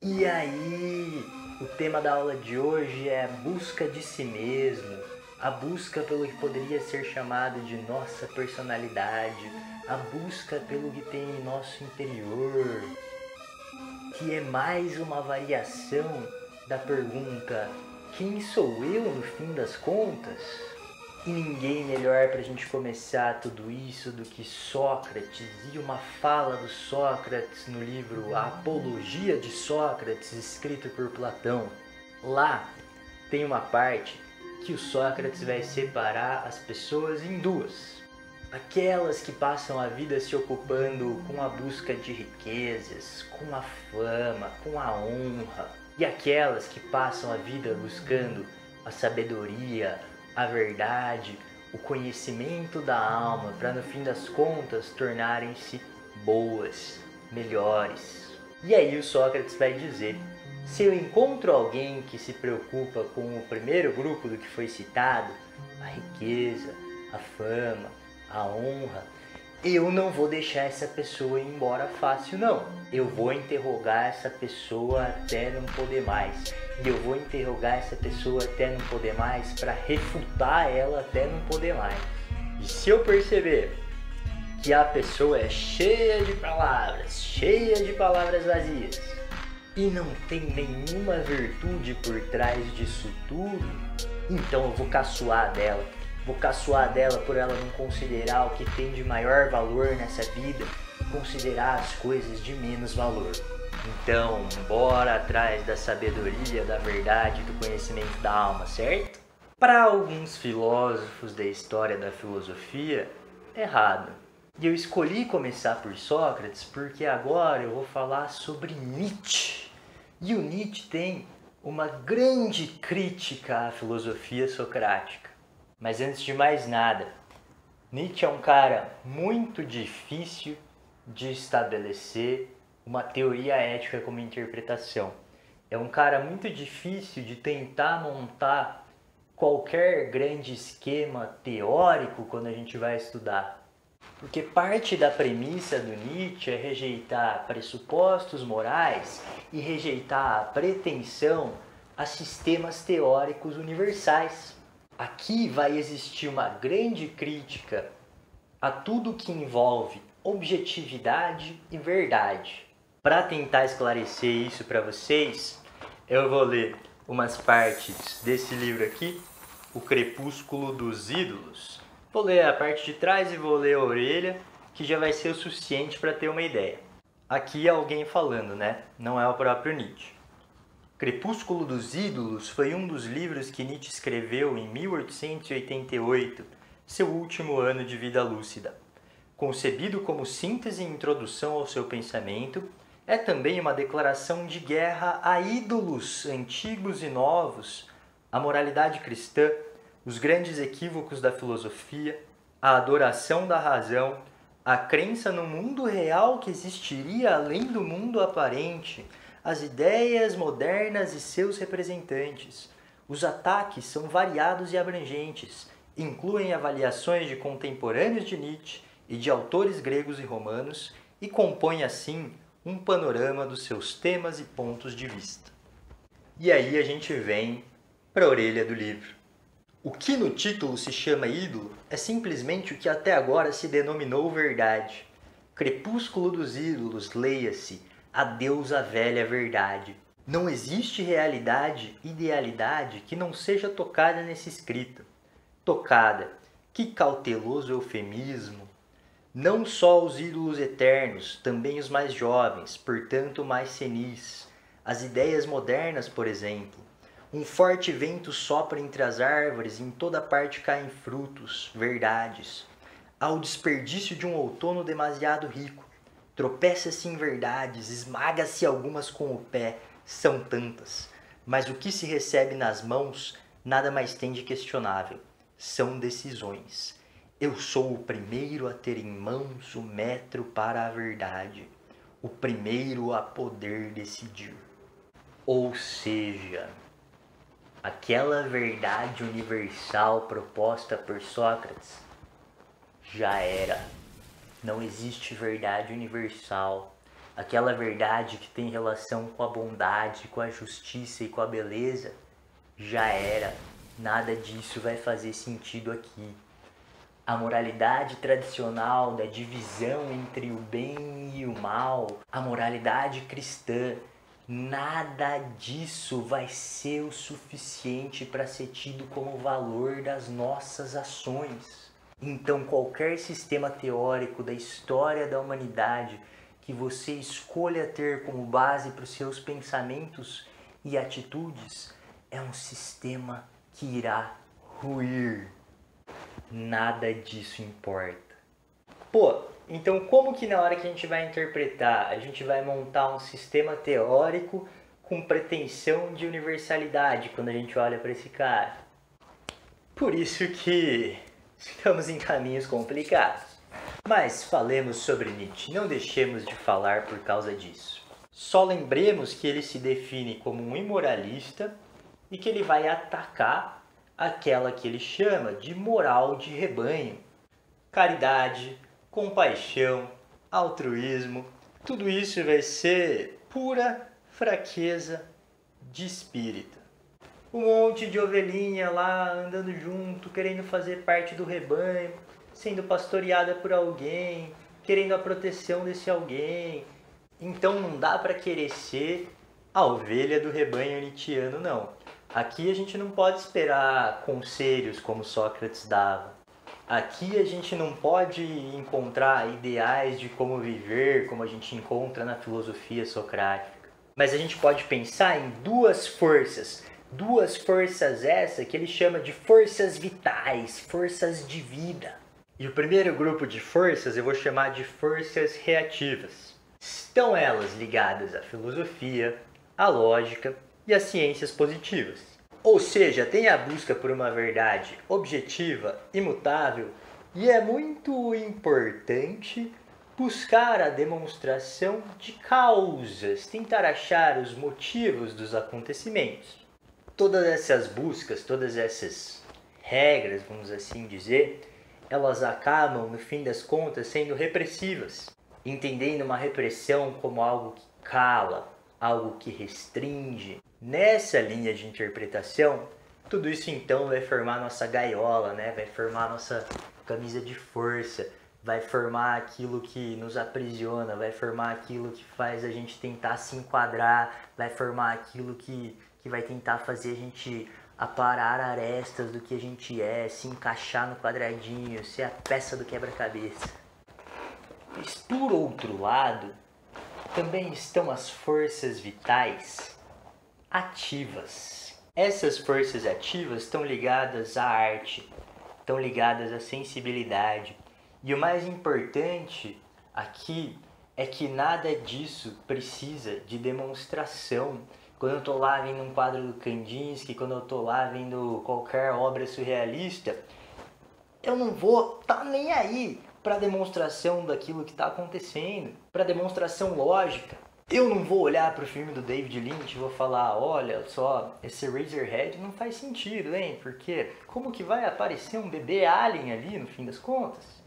E aí, o tema da aula de hoje é a busca de si mesmo, a busca pelo que poderia ser chamado de nossa personalidade, a busca pelo que tem em nosso interior, que é mais uma variação da pergunta: quem sou eu no fim das contas? E ninguém melhor para a gente começar tudo isso do que Sócrates e uma fala do Sócrates no livro A Apologia de Sócrates, escrito por Platão. Lá tem uma parte que o Sócrates vai separar as pessoas em duas. Aquelas que passam a vida se ocupando com a busca de riquezas, com a fama, com a honra, e aquelas que passam a vida buscando a sabedoria, a verdade, o conhecimento da alma, para no fim das contas tornarem-se boas, melhores. E aí o Sócrates vai dizer: se eu encontro alguém que se preocupa com o primeiro grupo do que foi citado, a riqueza, a fama, a honra, eu não vou deixar essa pessoa ir embora fácil, não. Eu vou interrogar essa pessoa até não poder mais. E eu vou interrogar essa pessoa até não poder mais para refutar ela até não poder mais. E se eu perceber que a pessoa é cheia de palavras vazias, e não tem nenhuma virtude por trás disso tudo, então eu vou caçoar dela. Vou caçoar dela por ela não considerar o que tem de maior valor nessa vida, considerar as coisas de menos valor. Então, bora atrás da sabedoria, da verdade, do conhecimento da alma, certo? Para alguns filósofos da história da filosofia, errado. E eu escolhi começar por Sócrates porque agora eu vou falar sobre Nietzsche. E o Nietzsche tem uma grande crítica à filosofia socrática. Mas antes de mais nada, Nietzsche é um cara muito difícil de estabelecer uma teoria ética como interpretação. É um cara muito difícil de tentar montar qualquer grande esquema teórico quando a gente vai estudar. Porque parte da premissa do Nietzsche é rejeitar pressupostos morais e rejeitar a pretensão a sistemas teóricos universais. Aqui vai existir uma grande crítica a tudo que envolve objetividade e verdade. Para tentar esclarecer isso para vocês, eu vou ler umas partes desse livro aqui, O Crepúsculo dos Ídolos. Vou ler a parte de trás e vou ler a orelha, que já vai ser o suficiente para ter uma ideia. Aqui é alguém falando, né? Não é o próprio Nietzsche. Crepúsculo dos Ídolos foi um dos livros que Nietzsche escreveu em 1888, seu último ano de vida lúcida. Concebido como síntese e introdução ao seu pensamento, é também uma declaração de guerra a ídolos antigos e novos, a moralidade cristã, os grandes equívocos da filosofia, a adoração da razão, a crença no mundo real que existiria além do mundo aparente, as ideias modernas e seus representantes. Os ataques são variados e abrangentes, incluem avaliações de contemporâneos de Nietzsche e de autores gregos e romanos, e compõem assim um panorama dos seus temas e pontos de vista. E aí a gente vem para a orelha do livro. O que no título se chama ídolo é simplesmente o que até agora se denominou verdade. Crepúsculo dos ídolos, leia-se, adeus à velha verdade. Não existe realidade, idealidade que não seja tocada nesse escrito. Tocada, que cauteloso eufemismo! Não só os ídolos eternos, também os mais jovens, portanto mais senis. As ideias modernas, por exemplo. Um forte vento sopra entre as árvores e em toda parte caem frutos, verdades. Há o desperdício de um outono demasiado rico. Tropeça-se em verdades, esmaga-se algumas com o pé, são tantas. Mas o que se recebe nas mãos nada mais tem de questionável. São decisões. Eu sou o primeiro a ter em mãos o metro para a verdade. O primeiro a poder decidir. Ou seja, aquela verdade universal proposta por Sócrates já era. Não existe verdade universal. aquela verdade que tem relação com a bondade, com a justiça e com a beleza, já era. Nada disso vai fazer sentido aqui. A moralidade tradicional da divisão entre o bem e o mal, a moralidade cristã, nada disso vai ser o suficiente para ser tido como valor das nossas ações. Então, qualquer sistema teórico da história da humanidade que você escolha ter como base para os seus pensamentos e atitudes é um sistema que irá ruir. Nada disso importa. Pô, então como que na hora que a gente vai interpretar, a gente vai montar um sistema teórico com pretensão de universalidade quando a gente olha para esse cara? Por isso que estamos em caminhos complicados. Mas falemos sobre Nietzsche, não deixemos de falar por causa disso. Só lembremos que ele se define como um imoralista e que ele vai atacar aquela que ele chama de moral de rebanho. Caridade, compaixão, altruísmo, tudo isso vai ser pura fraqueza de espírito. Um monte de ovelhinha lá andando junto, querendo fazer parte do rebanho, sendo pastoreada por alguém, querendo a proteção desse alguém. Então não dá para querer ser a ovelha do rebanho nietzschiano, não. Aqui a gente não pode esperar conselhos como Sócrates dava. Aqui a gente não pode encontrar ideais de como viver, como a gente encontra na filosofia socrática. Mas a gente pode pensar em duas forças essa que ele chama de forças vitais, forças de vida. E o primeiro grupo de forças eu vou chamar de forças reativas. Estão elas ligadas à filosofia, à lógica e às ciências positivas. Ou seja, tem a busca por uma verdade objetiva, imutável, e é muito importante buscar a demonstração de causas, tentar achar os motivos dos acontecimentos. Todas essas buscas, todas essas regras, vamos assim dizer, elas acabam, no fim das contas, sendo repressivas, entendendo uma repressão como algo que cala, algo que restringe. Nessa linha de interpretação, tudo isso então vai formar nossa gaiola, né? Vai formar nossa camisa de força, vai formar aquilo que nos aprisiona, vai formar aquilo que faz a gente tentar se enquadrar, vai formar aquilo que vai tentar fazer a gente aparar arestas do que a gente é, se encaixar no quadradinho, ser a peça do quebra-cabeça. Mas por outro lado, também estão as forças vitais ativas. Essas forças ativas estão ligadas à arte, estão ligadas à sensibilidade. E o mais importante aqui é que nada disso precisa de demonstração. Quando eu estou lá vendo um quadro do Kandinsky, quando eu estou lá vendo qualquer obra surrealista, eu não vou estar nem aí para demonstração daquilo que está acontecendo, para demonstração lógica. Eu não vou olhar para o filme do David Lynch e vou falar, olha só, esse Eraserhead não faz sentido, hein? Porque como que vai aparecer um bebê alien ali no fim das contas?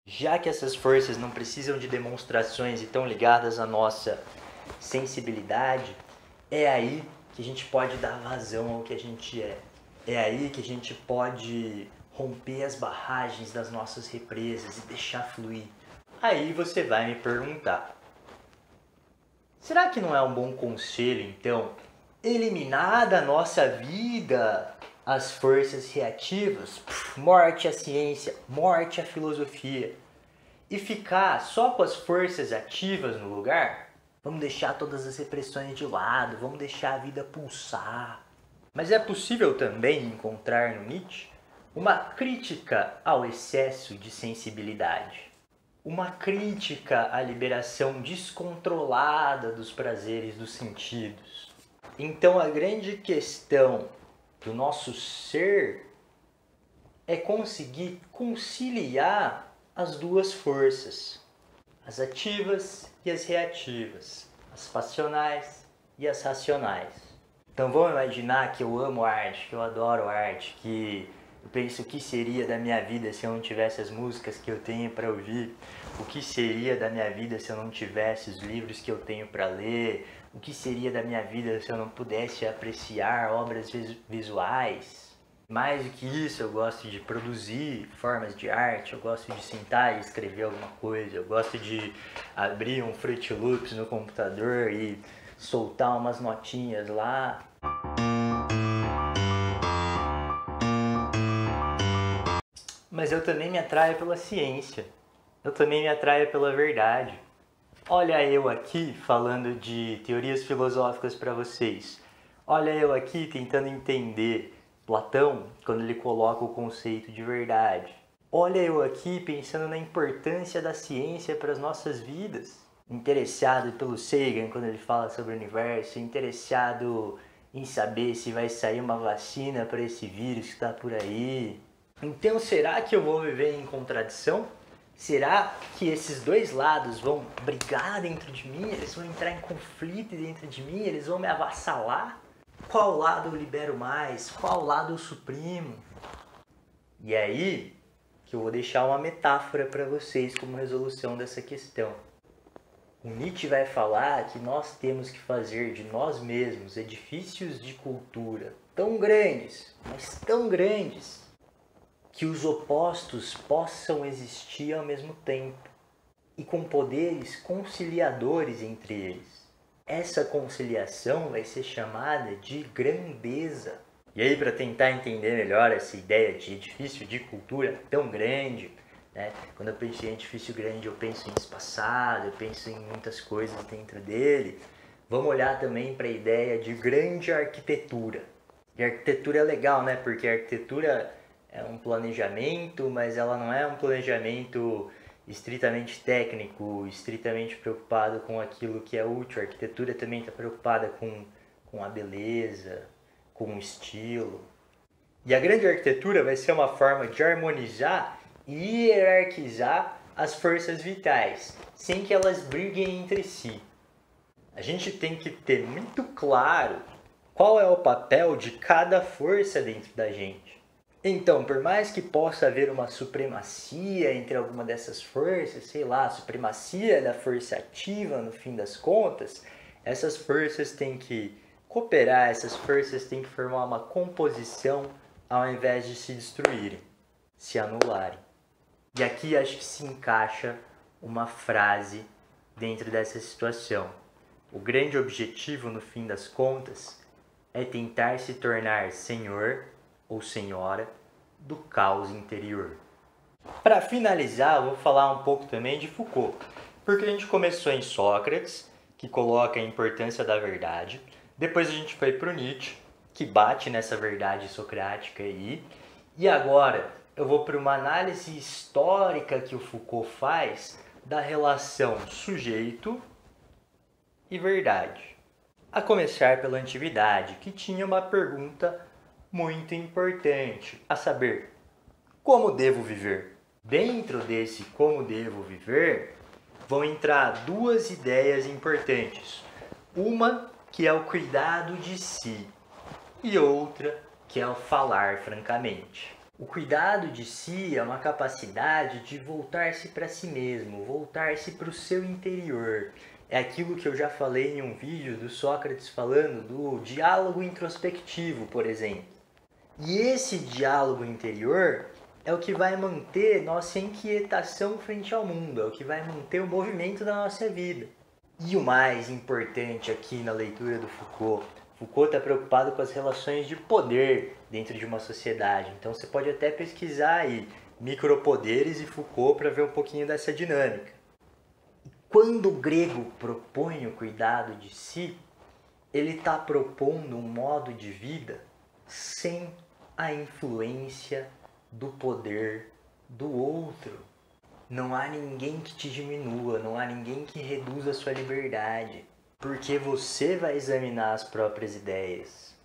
Já que essas forças não precisam de demonstrações e estão ligadas à nossa sensibilidade, é aí que a gente pode dar vazão ao que a gente é. É aí que a gente pode romper as barragens das nossas represas e deixar fluir. Aí você vai me perguntar, será que não é um bom conselho, então, eliminar da nossa vida as forças reativas? Morte à ciência, morte à filosofia. E ficar só com as forças ativas no lugar? Vamos deixar todas as repressões de lado, vamos deixar a vida pulsar. Mas é possível também encontrar no Nietzsche uma crítica ao excesso de sensibilidade. Uma crítica à liberação descontrolada dos prazeres dos sentidos. Então a grande questão do nosso ser é conseguir conciliar as duas forças, as ativas e as reativas, as passionais e as racionais. Então vamos imaginar que eu amo arte, que eu adoro arte, que Eu penso o que seria da minha vida se eu não tivesse as músicas que eu tenho para ouvir, o que seria da minha vida se eu não tivesse os livros que eu tenho para ler, o que seria da minha vida se eu não pudesse apreciar obras visuais. Mais do que isso, eu gosto de produzir formas de arte, eu gosto de sentar e escrever alguma coisa, eu gosto de abrir um Fruit Loops no computador e soltar umas notinhas lá. Mas eu também me atraio pela ciência, eu também me atraio pela verdade. Olha eu aqui falando de teorias filosóficas para vocês. Olha eu aqui tentando entender Platão quando ele coloca o conceito de verdade. Olha eu aqui pensando na importância da ciência para as nossas vidas. Interessado pelo Sagan quando ele fala sobre o universo, interessado em saber se vai sair uma vacina para esse vírus que está por aí. Então será que eu vou viver em contradição? Será que esses dois lados vão brigar dentro de mim? Eles vão entrar em conflito dentro de mim? Eles vão me avassalar? Qual lado eu libero mais? Qual lado eu suprimo? E aí que eu vou deixar uma metáfora para vocês como resolução dessa questão. O Nietzsche vai falar que nós temos que fazer de nós mesmos edifícios de cultura tão grandes, mas tão grandes, que os opostos possam existir ao mesmo tempo e com poderes conciliadores entre eles. Essa conciliação vai ser chamada de grandeza. E aí, para tentar entender melhor essa ideia de edifício de cultura tão grande, né? Quando eu penso em edifício grande, eu penso em espaçado, eu penso em muitas coisas dentro dele. Vamos olhar também para a ideia de grande arquitetura. E a arquitetura é legal, né? Porque a arquitetura é um planejamento, mas ela não é um planejamento estritamente técnico, estritamente preocupado com aquilo que é útil. A arquitetura também está preocupada com a beleza, com o estilo. E a grande arquitetura vai ser uma forma de harmonizar e hierarquizar as forças vitais, sem que elas briguem entre si. A gente tem que ter muito claro qual é o papel de cada força dentro da gente. Então, por mais que possa haver uma supremacia entre alguma dessas forças, sei lá, a supremacia da força ativa no fim das contas, essas forças têm que cooperar, essas forças têm que formar uma composição ao invés de se destruírem, se anularem. E aqui acho que se encaixa uma frase dentro dessa situação. O grande objetivo, no fim das contas, é tentar se tornar senhor ou senhora do caos interior. Para finalizar, eu vou falar um pouco também de Foucault, porque a gente começou em Sócrates, que coloca a importância da verdade, depois a gente foi para o Nietzsche, que bate nessa verdade socrática aí, e agora eu vou para uma análise histórica que o Foucault faz da relação sujeito e verdade. A começar pela antiguidade, que tinha uma pergunta muito importante, a saber, como devo viver? Dentro desse como devo viver, vão entrar duas ideias importantes. Uma que é o cuidado de si e outra que é o falar francamente. O cuidado de si é uma capacidade de voltar-se para si mesmo, voltar-se para o seu interior. É aquilo que eu já falei em um vídeo do Sócrates falando do diálogo introspectivo, por exemplo. E esse diálogo interior é o que vai manter nossa inquietação frente ao mundo, é o que vai manter o movimento da nossa vida. E o mais importante aqui na leitura do Foucault, Foucault está preocupado com as relações de poder dentro de uma sociedade. Então você pode até pesquisar aí micropoderes e Foucault para ver um pouquinho dessa dinâmica. Quando o grego propõe o cuidado de si, ele está propondo um modo de vida sem a influência do poder do outro. Não há ninguém que te diminua, não há ninguém que reduza a sua liberdade, porque você vai examinar as próprias ideias,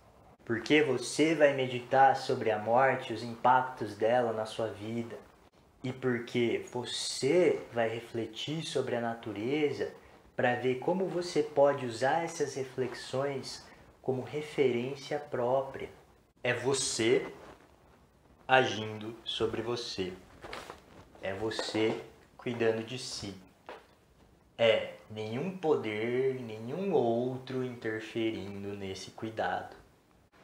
porque você vai meditar sobre a morte, os impactos dela na sua vida, e porque você vai refletir sobre a natureza para ver como você pode usar essas reflexões como referência própria. É você agindo sobre você. É você cuidando de si. É nenhum poder, nenhum outro interferindo nesse cuidado.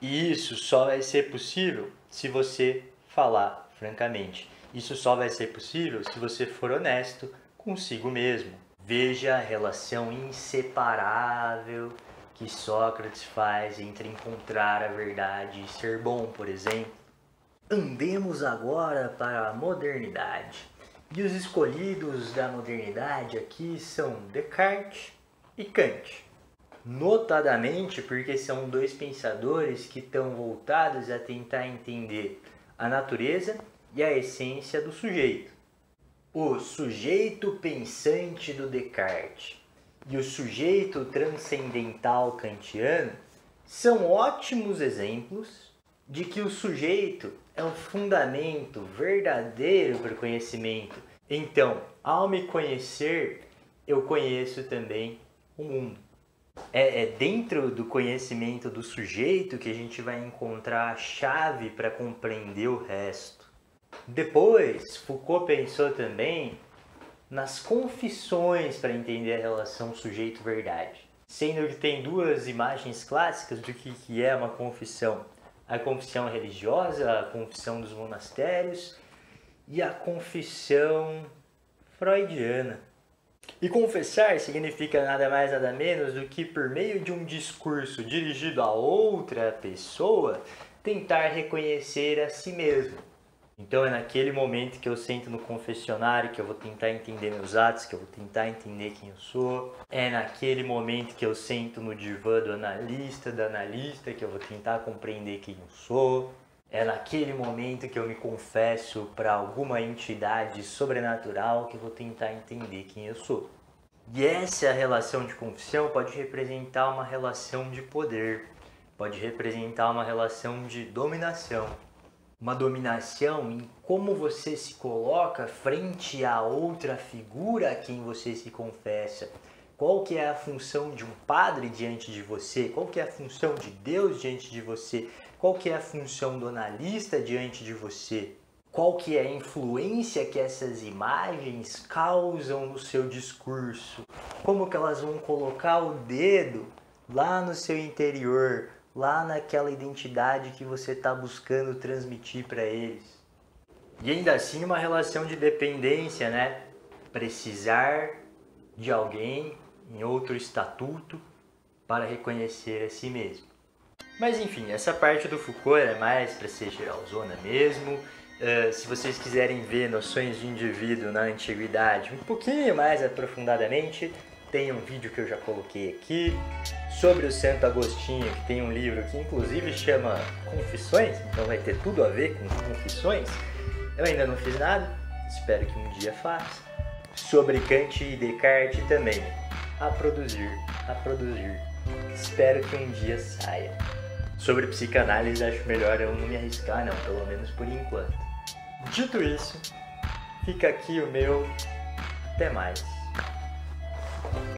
E isso só vai ser possível se você falar francamente. Isso só vai ser possível se você for honesto consigo mesmo. Veja a relação inseparável que Sócrates faz entre encontrar a verdade e ser bom, por exemplo. Andemos agora para a modernidade. E os escolhidos da modernidade aqui são Descartes e Kant. Notadamente porque são dois pensadores que estão voltados a tentar entender a natureza e a essência do sujeito. O sujeito pensante do Descartes e o sujeito transcendental kantiano são ótimos exemplos de que o sujeito é o fundamento verdadeiro para o conhecimento. Então, ao me conhecer, eu conheço também o mundo. É dentro do conhecimento do sujeito que a gente vai encontrar a chave para compreender o resto. Depois, Foucault pensou também nas confissões para entender a relação sujeito-verdade. Sendo que tem duas imagens clássicas do que é uma confissão. A confissão religiosa, a confissão dos monastérios e a confissão freudiana. E confessar significa nada mais nada menos do que, por meio de um discurso dirigido a outra pessoa, tentar reconhecer a si mesmo. Então é naquele momento que eu sento no confessionário que eu vou tentar entender meus atos, que eu vou tentar entender quem eu sou. É naquele momento que eu sento no divã do analista, da analista, que eu vou tentar compreender quem eu sou. É naquele momento que eu me confesso para alguma entidade sobrenatural que eu vou tentar entender quem eu sou. E essa relação de confissão pode representar uma relação de poder, pode representar uma relação de dominação. Uma dominação em como você se coloca frente a outra figura a quem você se confessa. Qual que é a função de um padre diante de você? Qual que é a função de Deus diante de você? Qual que é a função do analista diante de você? Qual que é a influência que essas imagens causam no seu discurso? Como que elas vão colocar o dedo lá no seu interior, lá naquela identidade que você está buscando transmitir para eles? E ainda assim uma relação de dependência, né? Precisar de alguém em outro estatuto para reconhecer a si mesmo. Mas enfim, essa parte do Foucault é mais para ser geralzona mesmo. Se vocês quiserem ver noções de indivíduo na antiguidade um pouquinho mais aprofundadamente, tem um vídeo que eu já coloquei aqui sobre o Santo Agostinho, que tem um livro que inclusive chama Confissões, então vai ter tudo a ver com Confissões. Eu ainda não fiz nada, espero que um dia faça. Sobre Kant e Descartes também, a produzir. Espero que um dia saia. Sobre psicanálise acho melhor eu não me arriscar não, pelo menos por enquanto. Dito isso, fica aqui o meu até mais.